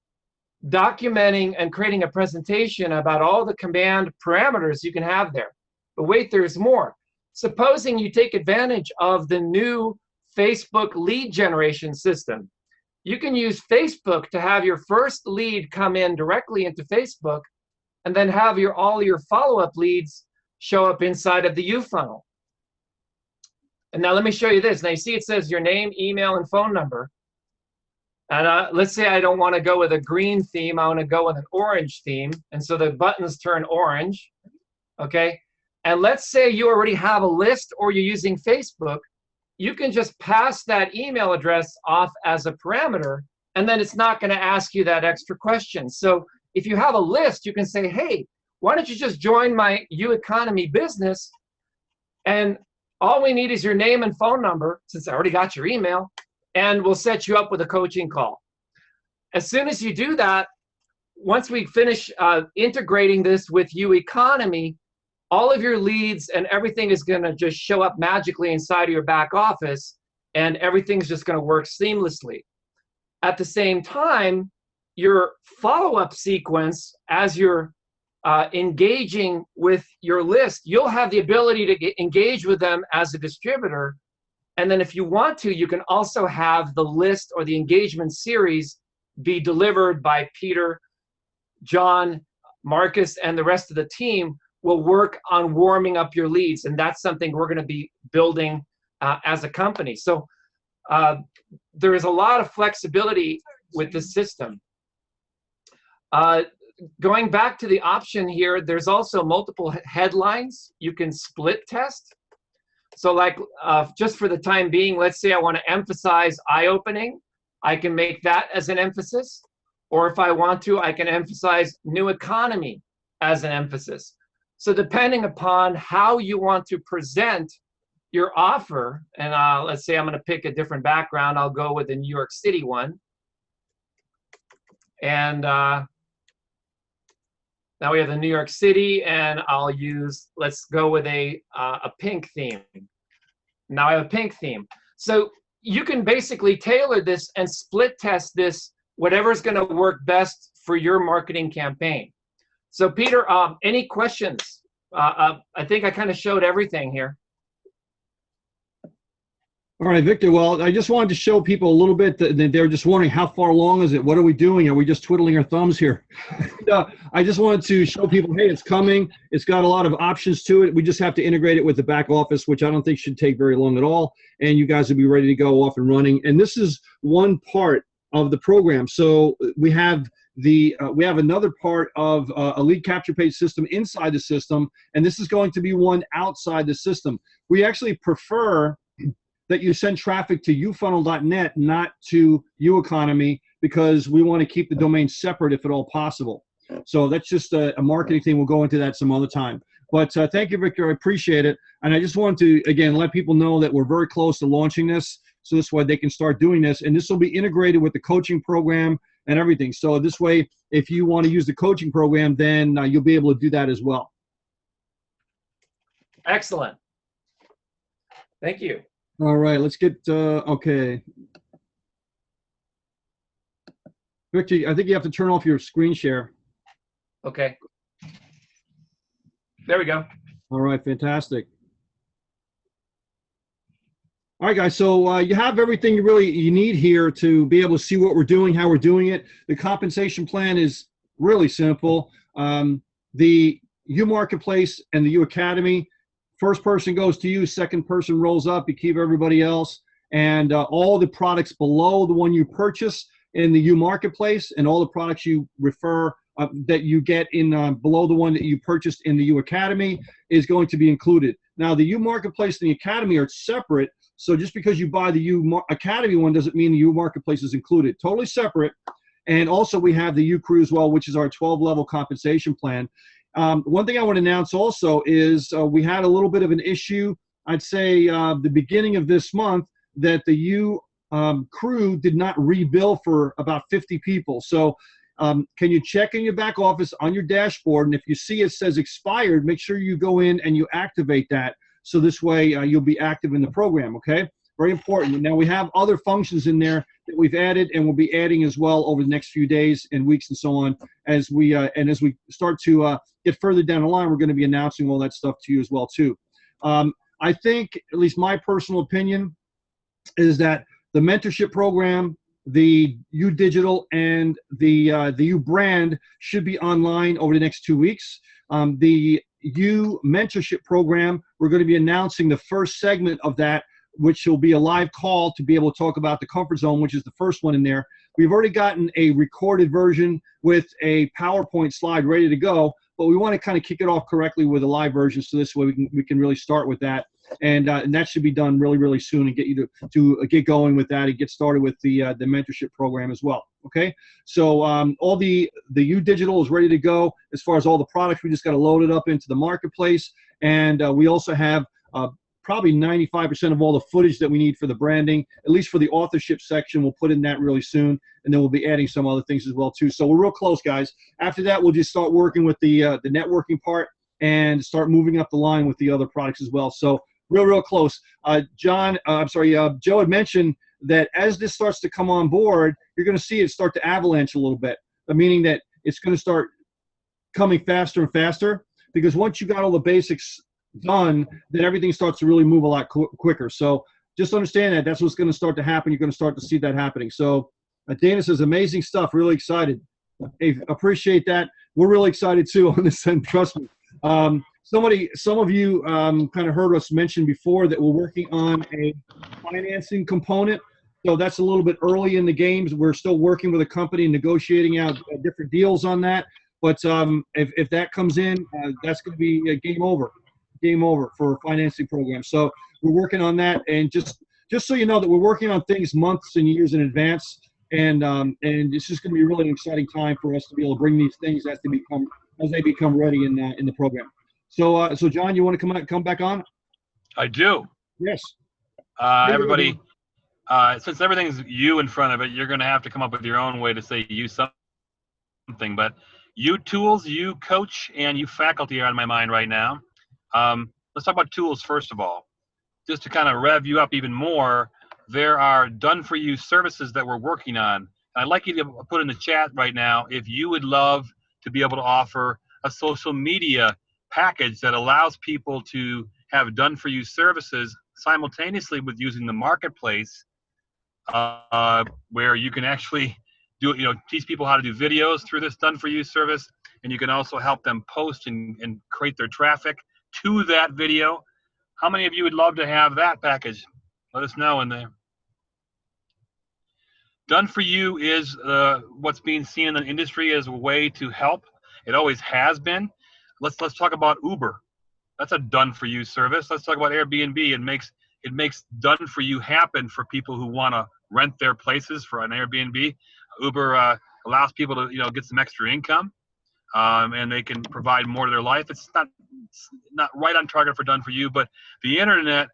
documenting and creating a presentation about all the command parameters you can have there. But wait, there's more. Supposing you take advantage of the new Facebook lead generation system. You can use Facebook to have your first lead come in directly into Facebook, and then have all your follow-up leads show up inside of the U funnel. And now let me show you this. Now you see it says your name, email, and phone number. And let's say I don't want to go with a green theme. I want to go with an orange theme. And so the buttons turn orange. Okay. And let's say you already have a list or you're using Facebook. You can just pass that email address off as a parameter, and then it's not going to ask you that extra question. So if you have a list, you can say, hey, why don't you just join my U Economy business? And all we need is your name and phone number, since I already got your email, and we'll set you up with a coaching call. As soon as you do that, once we finish integrating this with U Economy, all of your leads and everything is going to just show up magically inside of your back office, and everything's just going to work seamlessly. At the same time, your follow-up sequence, as you're engaging with your list, you'll have the ability to engage with them as a distributor. And then if you want to, you can also have the list or the engagement series be delivered by Peter, John, Marcus, and the rest of the team will work on warming up your leads. And that's something we're going to be building as a company. So there is a lot of flexibility with this system. Going back to the option here, there's also multiple headlines you can split test. So like just for the time being, let's say I want to emphasize eye-opening. I can make that as an emphasis. Or if I want to, I can emphasize new economy as an emphasis. So depending upon how you want to present your offer, and let's say I'm going to pick a different background. I'll go with the New York City one. And now we have the New York City, and I'll use, let's go with a pink theme. Now I have a pink theme. So you can basically tailor this and split test this, whatever's going to work best for your marketing campaign. So Peter, any questions? I think I kind of showed everything here. All right, Victor. Well, I just wanted to show people a little bit that they're just wondering how far along is it? What are we doing? Are we just twiddling our thumbs here? I just wanted to show people, hey, it's coming. It's got a lot of options to it. We just have to integrate it with the back office, which I don't think should take very long at all. And you guys will be ready to go off and running. And this is one part of the program. So we have another part of a lead capture page system inside the system, and this is going to be one outside the system. We actually prefer that you send traffic to ufunnel.net, not to uEconomy, because we want to keep the domain separate if at all possible. So that's just a marketing thing. We'll go into that some other time. But thank you, Victor. I appreciate it. And I just want to, again, let people know that we're very close to launching this. So this way they can start doing this. And this will be integrated with the coaching program and everything. So this way, if you want to use the coaching program, then you'll be able to do that as well. Excellent. Thank you. All right, let's get, okay. Victor, I think you have to turn off your screen share. Okay. There we go. All right, fantastic. All right, guys, so you have everything you need here to be able to see what we're doing, how we're doing it. The compensation plan is really simple. The U Marketplace and the U Academy, first person goes to you, second person rolls up, you keep everybody else. And all the products below the one you purchase in the U Marketplace and all the products you refer that you get in below the one that you purchased in the U Academy is going to be included. Now, the U Marketplace and the Academy are separate. So just because you buy the U Academy one doesn't mean the U Marketplace is included. Totally separate. And also we have the U Crew as well, which is our 12-level compensation plan. One thing I want to announce also is we had a little bit of an issue, I'd say the beginning of this month, that the U Crew did not rebill for about 50 people. So can you check in your back office on your dashboard, and if you see it says expired, make sure you go in and you activate that. So this way you'll be active in the program, okay? Very important. Now we have other functions in there that we've added and we'll be adding as well over the next few days and weeks and so on. As we start to get further down the line, we're going to be announcing all that stuff to you as well too. I think, at least my personal opinion, is that the mentorship program the U Digital and the U brand should be online over the next 2 weeks. The U mentorship program, we're going to be announcing the first segment of that, which will be a live call to be able to talk about the comfort zone, which is the first one in there. We've already gotten a recorded version with a PowerPoint slide ready to go, but we want to kind of kick it off correctly with a live version, so this way we can really start with that. And that should be done really, really soon, and get you to get going with that and get started with the mentorship program as well. Okay, so all the U Digital is ready to go as far as all the products. We just got to load it up into the marketplace, and we also have probably 95% of all the footage that we need for the branding, at least for the authorship section. We'll put in that really soon, and then we'll be adding some other things as well too. So we're real close, guys. After that, we'll just start working with the networking part and start moving up the line with the other products as well. So real close. Joe had mentioned that as this starts to come on board, you're going to see it start to avalanche a little bit, meaning that it's going to start coming faster and faster, because once you got all the basics done, then everything starts to really move a lot quicker. So just understand that that's what's going to start to happen. You're going to start to see that happening. So Dana says, amazing stuff. Really excited. Hey, appreciate that. We're really excited too on this end. Trust me. Some of you kind of heard us mention before that we're working on a financing component. So that's a little bit early in the games. We're still working with a company, negotiating out different deals on that. But if that comes in, that's going to be a game over for a financing program. So we're working on that, and just so you know that we're working on things months and years in advance, and it's just going to be really an exciting time for us to be able to bring these things as they become ready in the program. So John, you want to come back on? I do. Yes. Everybody, since everything's you in front of it, you're going to have to come up with your own way to say you something. But you tools, you coach, and you faculty are on my mind right now. Let's talk about tools first of all. Just to kind of rev you up even more, there are done-for-you services that we're working on. I'd like you to put in the chat right now if you would love to be able to offer a social media package that allows people to have done-for-you services simultaneously with using the marketplace, where you can actually teach people how to do videos through this done-for-you service, and you can also help them post and create their traffic to that video. How many of you would love to have that package? Let us know in there. Done for you is what's being seen in the industry as a way to help. It always has been. Let's talk about Uber. That's a done for you service. Let's talk about Airbnb. It makes done for you happen for people who want to rent their places for an Airbnb. Uber allows people to get some extra income, and they can provide more to their life. It's not right on target for done for you, but the internet,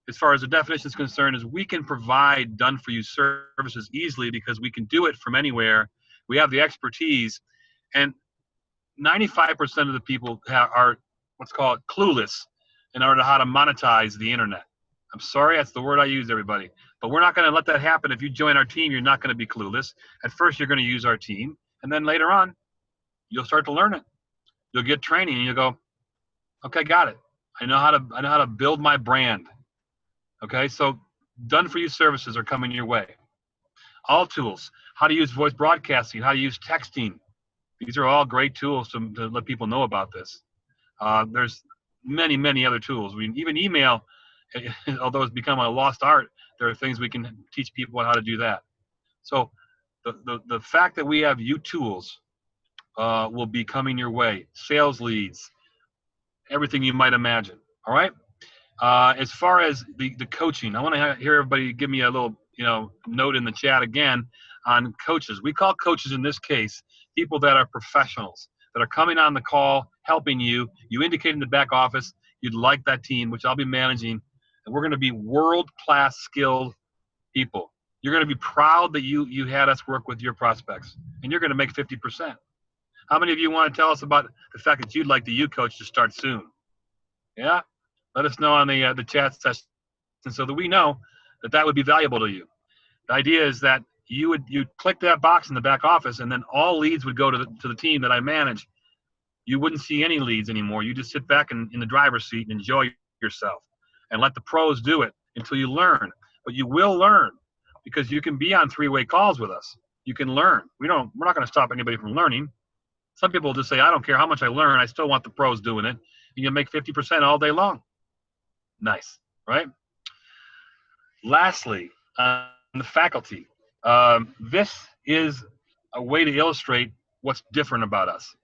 as far as the definition is concerned, is we can provide done for you services easily because we can do it from anywhere. We have the expertise, and 95% of the people are what's called clueless in order to how to monetize the internet. I'm sorry, that's the word I use, everybody. But we're not going to let that happen. If you join our team, you're not going to be clueless. At first, you're going to use our team, and then later on, you'll start to learn it. You'll get training, and you'll go, okay, got it. I know how to build my brand. Okay, so done for you services are coming your way. All tools, how to use voice broadcasting, how to use texting. These are all great tools to let people know about this. There's many other tools. Even email, although it's become a lost art, there are things we can teach people on how to do that. So the fact that we have you tools will be coming your way. Sales leads, everything you might imagine. All right. As far as the coaching, I want to hear everybody give me a little note in the chat again on coaches. We call coaches in this case people that are professionals, that are coming on the call, helping you. You indicate in the back office you'd like that team, which I'll be managing, and we're going to be world-class skilled people. You're going to be proud that you had us work with your prospects, and you're going to make 50%. How many of you want to tell us about the fact that you'd like the U coach to start soon? Yeah? Let us know on the chat session so that we know that would be valuable to you. The idea is that you click that box in the back office, and then all leads would go to the team that I manage. You wouldn't see any leads anymore. You just sit back in the driver's seat and enjoy yourself and let the pros do it until you learn. But you will learn. because you can be on three-way calls with us. You can learn. We're not going to stop anybody from learning. Some people will just say, I don't care how much I learn, I still want the pros doing it. And you'll make 50% all day long. Nice, right? Lastly, on the faculty, this is a way to illustrate what's different about us.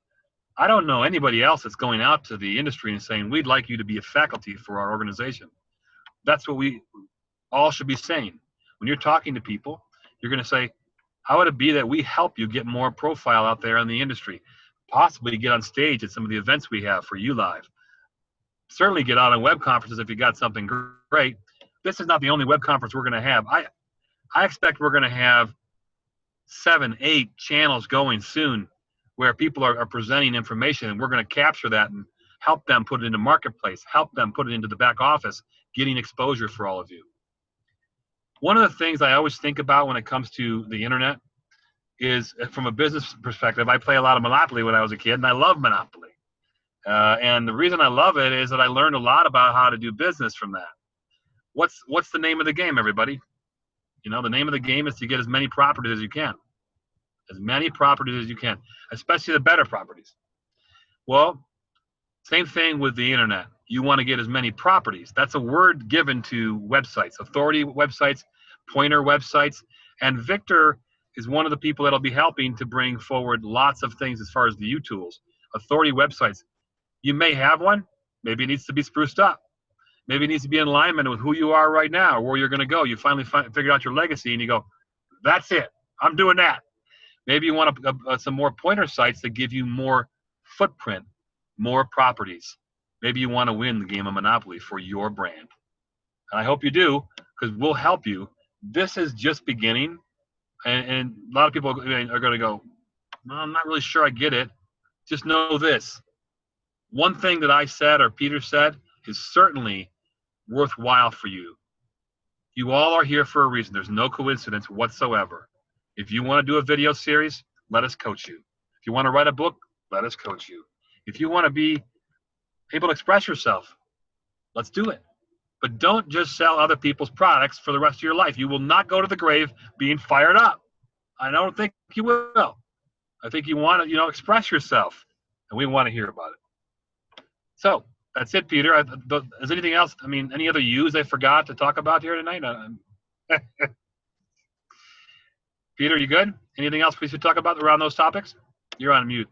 I don't know anybody else that's going out to the industry and saying, we'd like you to be a faculty for our organization. That's what we all should be saying. When you're talking to people, you're going to say, how would it be that we help you get more profile out there in the industry? Possibly get on stage at some of the events we have for you live. Certainly get out on web conferences if you got something great. This is not the only web conference we're going to have. I expect we're going to have 7, 8 channels going soon where people are presenting information, and we're going to capture that and help them put it into marketplace, help them put it into the back office, getting exposure for all of you. One of the things I always think about when it comes to the internet is, from a business perspective, I play a lot of Monopoly when I was a kid, and I love Monopoly. And the reason I love it is that I learned a lot about how to do business from that. What's the name of the game, everybody? You know, the name of the game is to get as many properties as you can. As many properties as you can, especially the better properties. Well, same thing with the internet. You want to get as many properties. That's a word given to websites, authority websites, pointer websites. And Viktor is one of the people that'll be helping to bring forward lots of things as far as the U-tools. Authority websites. You may have one. Maybe it needs to be spruced up. Maybe it needs to be in alignment with who you are right now, or where you're going to go. You finally figured out your legacy, and you go, that's it. I'm doing that. Maybe you want some more pointer sites that give you more footprint, more properties. Maybe you want to win the game of Monopoly for your brand. And I hope you do, because we'll help you. This is just beginning. And a lot of people are going to go, well, I'm not really sure I get it. Just know this. One thing that I said or Peter said is certainly worthwhile for you. You all are here for a reason. There's no coincidence whatsoever. If you want to do a video series, let us coach you. If you want to write a book, let us coach you. If you want to be able to express yourself, let's do it. But don't just sell other people's products for the rest of your life. You will not go to the grave being fired up. I don't think you will. I think you want to, express yourself, and we want to hear about it. So that's it, Peter. Is anything else? I mean, any other U's I forgot to talk about here tonight? Peter, you good? Anything else we should talk about around those topics? You're on mute.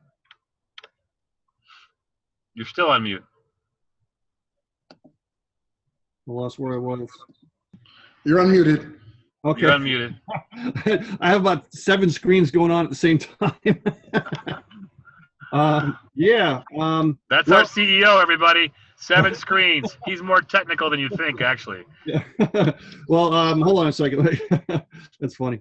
You're still on mute. I lost where I was. You're unmuted. Okay. You're unmuted. I have about 7 screens going on at the same time. Yeah. That's our CEO, everybody. 7 screens. He's more technical than you think, actually. Yeah. Well, hold on a second. That's funny.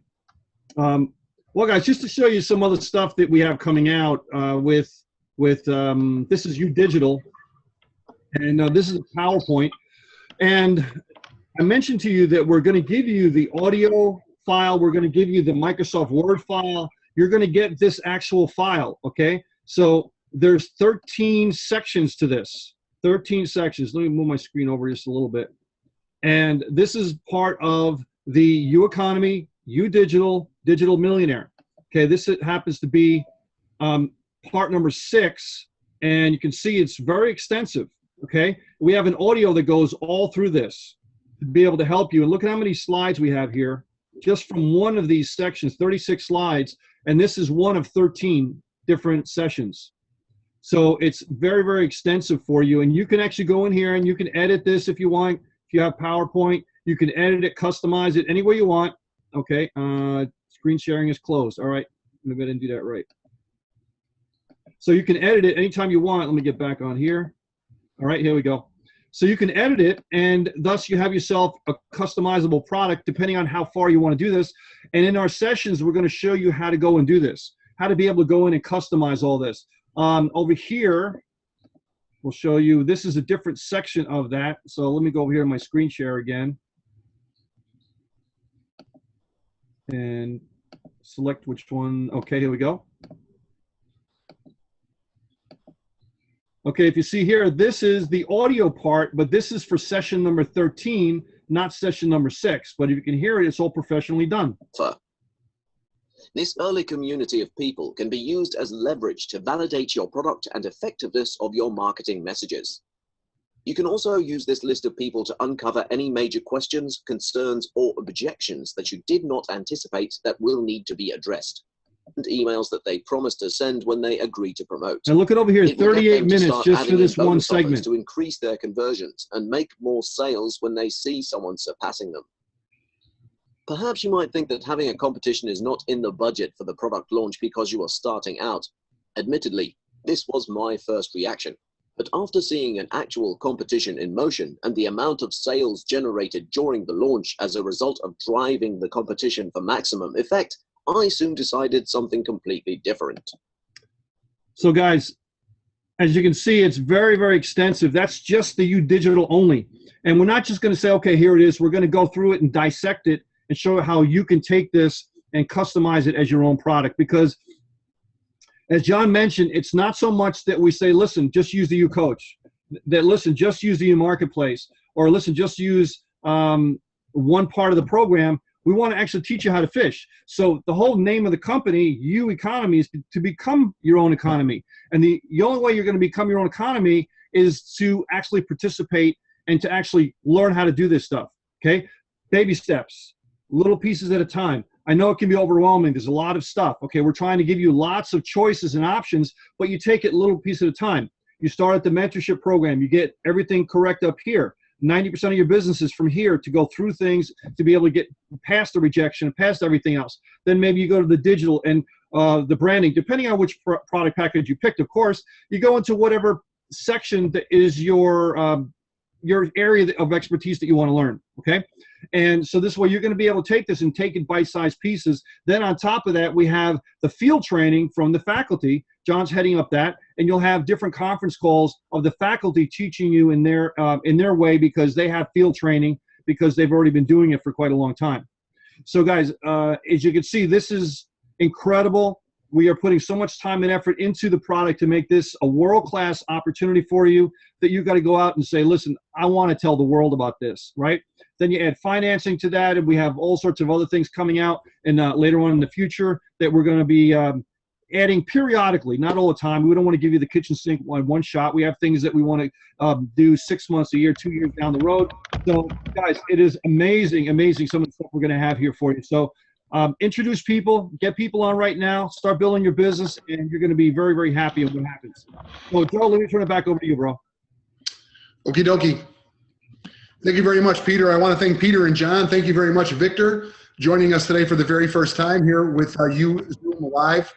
Well, guys, just to show you some other stuff that we have coming out with this is UDigital, and this is a PowerPoint. And I mentioned to you that we're going to give you the audio file. We're going to give you the Microsoft Word file. You're going to get this actual file, okay? So there's 13 sections to this. 13 sections. Let me move my screen over just a little bit. And this is part of the U Economy, UDigital, Digital Millionaire. Okay, this happens to be part number 6, and you can see it's very extensive. Okay, we have an audio that goes all through this to be able to help you. And look at how many slides we have here, just from one of these sections, 36 slides, and this is one of 13 different sessions. So it's very, very extensive for you, and you can actually go in here and you can edit this if you want. If you have PowerPoint, you can edit it, customize it any way you want. Okay, screen sharing is closed. All right, maybe I didn't do that right. So you can edit it anytime you want. Let me get back on here. All right, here we go. So you can edit it, and thus you have yourself a customizable product depending on how far you want to do this. And in our sessions, we're going to show you how to go and do this, how to be able to go in and customize all this. Over here, we'll show you, this is a different section of that. So let me go over here in my screen share again and select which one. Okay, here we go. Okay, if you see here, this is the audio part, but this is for session number 13. not session number 6. But if you can hear it, it's all professionally done. This early community of people can be used as leverage to validate your product and effectiveness of your marketing messages. You can also use this list of people to uncover any major questions, concerns, or objections that you did not anticipate that will need to be addressed, and emails that they promised to send when they agree to promote. And look at over here, 38 minutes just for this one segment. To increase their conversions and make more sales when they see someone surpassing them. Perhaps you might think that having a competition is not in the budget for the product launch because you are starting out. Admittedly, this was my first reaction. But after seeing an actual competition in motion and the amount of sales generated during the launch as a result of driving the competition for maximum effect, I soon decided something completely different. So guys, as you can see, it's very, very extensive. That's just the digital only. And we're not just going to say, okay, here it is. We're going to go through it and dissect it and show how you can take this and customize it as your own product. Because as John mentioned, it's not so much that we say, listen, just use the U-Coach. That, listen, just use the U-Marketplace. Or listen, just use one part of the program. We want to actually teach you how to fish. So the whole name of the company, U Economy, is to become your own economy. And the only way you're going to become your own economy is to actually participate and to actually learn how to do this stuff, okay? Baby steps, little pieces at a time. I know it can be overwhelming. There's a lot of stuff, okay? We're trying to give you lots of choices and options, but you take it a little piece at a time. You start at the mentorship program. You get everything correct up here. 90% of your business is from here to go through things to be able to get past the rejection, past everything else. Then maybe you go to the digital and the branding, depending on which product package you picked, of course. You go into whatever section that is your area of expertise that you want to learn, okay? And so this way you're going to be able to take this and take it bite-sized pieces. Then on top of that, we have the field training from the faculty. John's heading up that, and you'll have different conference calls of the faculty teaching you in their way, because they have field training, because they've already been doing it for quite a long time. So guys, as you can see, this is incredible. We are putting so much time and effort into the product to make this a world-class opportunity for you that you've got to go out and say, listen, I want to tell the world about this, right? Then you add financing to that, and we have all sorts of other things coming out and later on in the future that we're going to be adding periodically, not all the time. We don't want to give you the kitchen sink one shot. We have things that we want to do 6 months, a year, 2 years down the road. So guys, it is amazing, amazing some of the stuff we're going to have here for you. So introduce people, get people on right now, start building your business, and you're going to be very, very happy with what happens. So Joe, let me turn it back over to you, bro. Okie dokie. Thank you very much, Peter. I want to thank Peter and John. Thank you very much, Victor, joining us today for the very first time here with you Zoom Live.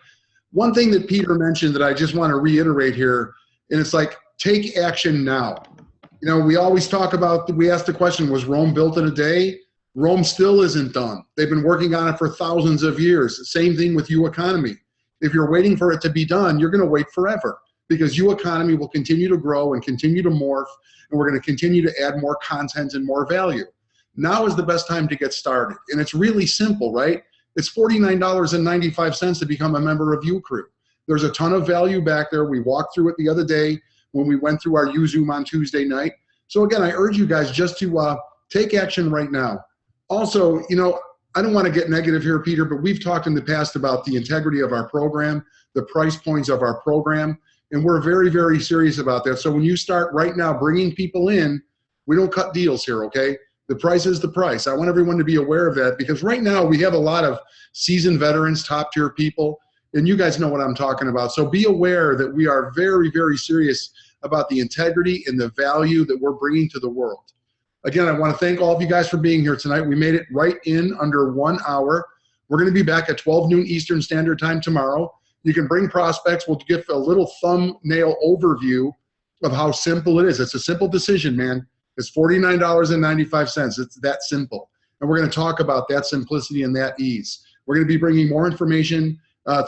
One thing that Peter mentioned that I just want to reiterate here, and it's like, take action now. You know, we always talk about, we asked the question, was Rome built in a day? Rome still isn't done. They've been working on it for thousands of years. Same thing with U Economy. If you're waiting for it to be done, you're going to wait forever, because U Economy will continue to grow and continue to morph, and we're going to continue to add more content and more value. Now is the best time to get started. And it's really simple, right? It's $49.95 to become a member of UCrew. There's a ton of value back there. We walked through it the other day when we went through our UZoom on Tuesday night. So again, I urge you guys just to take action right now. Also, you know, I don't want to get negative here, Peter, but we've talked in the past about the integrity of our program, the price points of our program, and we're very, very serious about that. So when you start right now bringing people in, we don't cut deals here, okay? The price is the price. I want everyone to be aware of that, because right now we have a lot of seasoned veterans, top-tier people, and you guys know what I'm talking about. So be aware that we are very, very serious about the integrity and the value that we're bringing to the world. Again, I want to thank all of you guys for being here tonight. We made it right in under 1 hour. We're going to be back at 12 noon Eastern Standard Time tomorrow. You can bring prospects. We'll give a little thumbnail overview of how simple it is. It's a simple decision, man. It's $49.95. It's that simple. And we're going to talk about that simplicity and that ease. We're going to be bringing more information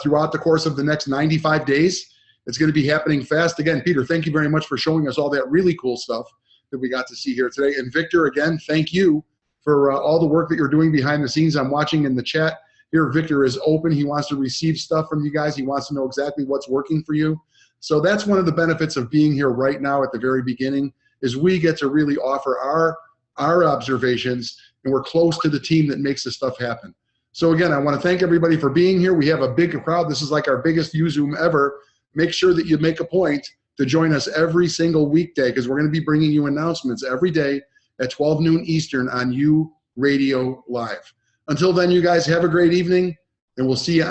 throughout the course of the next 95 days. It's going to be happening fast. Again, Peter, thank you very much for showing us all that really cool stuff that we got to see here today. And Victor, again, thank you for all the work that you're doing behind the scenes. I'm watching in the chat here. Victor is open. He wants to receive stuff from you guys. He wants to know exactly what's working for you. So that's one of the benefits of being here right now at the very beginning, is we get to really offer our our observations, and we're close to the team that makes this stuff happen. So again, I want to thank everybody for being here. We have a big crowd. This is like our biggest U-Zoom ever. Make sure that you make a point to join us every single weekday, because we're going to be bringing you announcements every day at 12 noon Eastern on U Radio Live. Until then, you guys have a great evening, and we'll see you